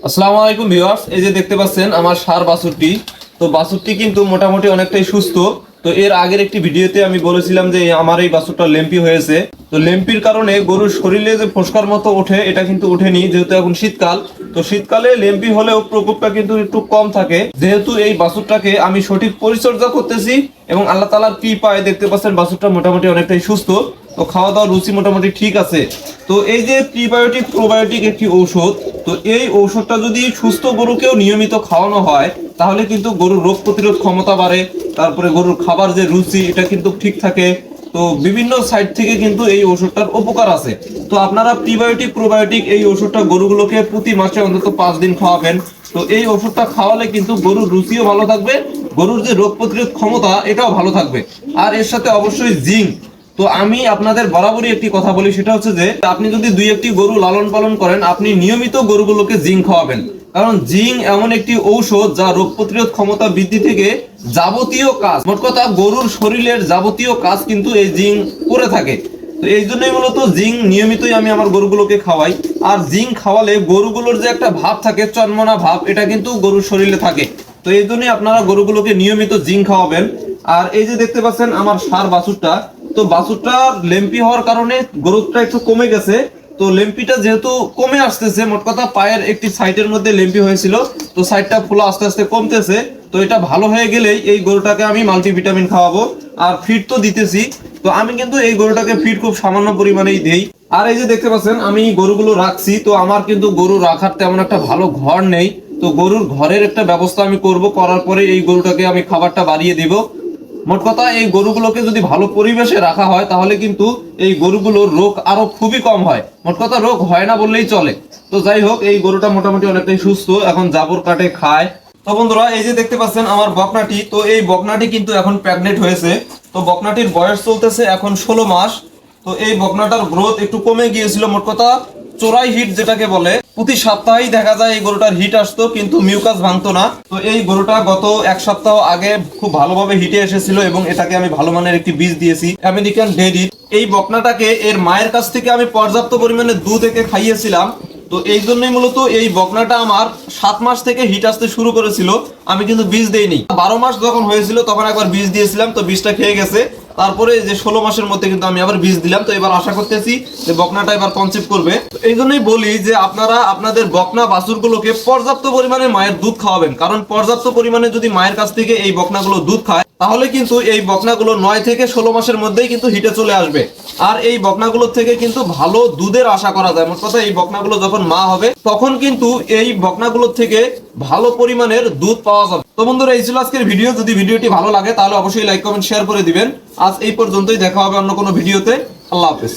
আসসালামু আলাইকুম ভিউয়ার্স, এই যে দেখতে পাচ্ছেন আমার ষাঁড় বাছুরটি। তো বাছুরটি কিন্তু মোটামুটি অনেকটাই সুস্থ। তো এর আগের একটি ভিডিওতে আমি বলেছিলাম যে আমার এই বাছুরটা লেম্পি হয়েছে। তো লেম্পির কারণে গরুর শরীরে যে ফোস্কার মতো ওঠে, এটা কিন্তু ওঠেনি, যেহেতু এখন শীতকাল। তো শীতকালে লেম্পি হলেও প্রকোপটা কিন্তু একটু কম থাকে, যেহেতু এই বাছুরটাকে আমি সঠিক পরিচর্যা করতেছি এবং আল্লাহ তাআলার কৃপায় দেখতে পাচ্ছেন বাছুরটা মোটামুটি অনেকটাই সুস্থ। তো খাওয়া দাওয়ার রুচি মোটামুটি ঠিক আছে। তো এই যে প্রিবায়োটিক প্রোবায়োটিক একটি ঔষধ, তো এই ঔষধটা যদি সুস্থ গরুকেও নিয়মিত খাওয়ানো হয় তাহলে কিন্তু গরুর রোগ প্রতিরোধ ক্ষমতা বাড়ে, তারপরে গরুর খাবার যে রুচি এটা কিন্তু ঠিক থাকে। তো বিভিন্ন সাইড থেকে কিন্তু এই ওষুধটার উপকার আছে। তো আপনারা প্রিবায়োটিক প্রোবায়োটিক এই ওষুধটা গরুগুলোকে প্রতি মাসে অন্তত 5 দিন খাওয়াবেন। তো এই ওষুধটা খাওয়ালে কিন্তু গরুর রুচিও ভালো থাকবে, গরুর যে রোগ প্রতিরোধ ক্ষমতা এটাও ভালো থাকবে। আর এর সাথে অবশ্যই জিঙ্ক। তো আমি আপনাদের বরাবরই একটি কথা বলি, সেটা হচ্ছে যে আপনি যদি দুই একটি গরু লালন পালন করেন, আপনি নিয়মিত গরুগুলোকে জিঙ্ক খাওয়াবেন। কারণ জিঙ্ক এমন একটি ঔষধ যা রোগ প্রতিরোধ ক্ষমতা বৃদ্ধি থেকে যাবতীয় কাজ, মোট কথা গরুর শরীরের যাবতীয় কাজ কিন্তু এই জিঙ্ক করে থাকে। তো এই জন্যই মূলত জিঙ্ক নিয়মিতই আমি আমার গরুগুলোকে খাওয়াই। আর জিঙ্ক খাওয়ালে গরুগুলোর যে একটা ভাব থাকে, চনমনা ভাব, এটা কিন্তু গরুর শরীরে থাকে। তো এই জন্যই আপনারা গরুগুলোকে নিয়মিত জিঙ্ক খাওয়াবেন। আর এই যে দেখতে পাচ্ছেন আমার ষাঁড় বাছুরটা, তো বাছুরটা লেম্পি হওয়ার কারণে গ্রোথটা একটু কমে গেছে। তো লেম্পিটা যেহেতু কমে আসতেছে, মোট কথা পায়ের একটি সাইডের মধ্যে লেম্পি হয়েছিল, তো সাইডটা ফুলা আস্তে আস্তে কমতেছে। তো এটা ভালো হয়ে গেলেই এই গরুটাকে আমি মাল্টিভিটামিন খাওয়াবো। আর ফিড তো দিতেছি। তো আমি কিন্তু এই গরুটাকে ফিড খুব সামান্য পরিমাণেই দেই। আর এই যে দেখতে পাচ্ছেন আমি গরুগুলো রাখছি, তো আমার কিন্তু গরু রাখার তেমন একটা ভালো ঘর নেই। তো গরুর ঘরের একটা ব্যবস্থা আমি করব, করার পরে এই গরুটাকে আমি খাবারটা বাড়িয়ে দিব। মোট কথা এই গরুগুলোকে যদি ভালো পরিবেশে রাখা হয় তাহলে কিন্তু এই গরুগুলোর রোগ আরো খুবই কম হয়, মোট কথা রোগ হয় না বললেই চলে। তো যাই হোক, এই গরুটা মোটামুটি অনেকটাই সুস্থ, এখন জাবর কাটে, খায়। তো বন্ধুরা, এই যে দেখতে পাচ্ছেন আমার বকনাটি, তো এই বকনাটি কিন্তু এখন প্রেগনেন্ট হয়েছে। তো বকনাটির বয়স চলতেছে এখন 16 মাস। তো এই বকনাটার গ্রোথ একটু কমে গিয়েছিল, মোট কথা চোরাই হিট যেটাকে বলে, প্রতি সপ্তাহেই দেখা যায় এই গরুটার হিট আসতো কিন্তু মিউকাস ভাঙতো না। তো এই গরুটা গত 1 সপ্তাহ আগে খুব ভালোভাবে হিটে এসেছিল এবং এটাকে আমি ভালো মানের একটি বীজ দিয়েছি, আমেরিকান ডেইরি। এই বকনাটাকে এর মায়ের কাছ থেকে আমি পর্যাপ্ত পরিমাণে দুধ একে খাইয়েছিলাম। তো এই জন্যই মূলত এই বকনাটা আমার 7 মাস থেকে হিট আসতে শুরু করেছিল, আমি কিন্তু বীজ দেইনি। 12 মাস যখন হয়েছিল তখন একবার বীজ দিয়েছিলাম, তো বীজটা খেয়ে গেছে। তারপরে যে 16 মাসের মধ্যে কিন্তু আমি আবার বীজ দিলাম। তো এবার আশা করতেছি যে বকনাটা এবার কনসেপ্ট করবে। এই জন্যই বলি যে আপনারা আপনাদের বকনা বাছুরগুলোকে পর্যাপ্ত পরিমাণে মায়ের দুধ খাওয়াবেন, কারণ পর্যাপ্ত পরিমাণে যদি মায়ের কাছ থেকে এই বকনাগুলো দুধ খায় তাহলে কিন্তু এই বকনাগুলো 9 থেকে 16 মাসের মধ্যেই কিন্তু হিটে চলে আসবে। আর এই বকনাগুলোর থেকে কিন্তু ভালো দুধের আশা করা যায়। মোট কথা এই বকনাগুলো যখন মা হবে তখন কিন্তু এই বকনাগুলোর থেকে ভালো পরিমাণের দুধ পাওয়া যাবে। তো বন্ধুরা, এই ছিল আজকের ভিডিও। যদি ভিডিওটি ভালো লাগে তাহলে অবশ্যই লাইক কমেন্ট শেয়ার করে দিবেন। আজ এই পর্যন্তই, দেখা হবে অন্য কোনো ভিডিওতে। আল্লাহ হাফেজ।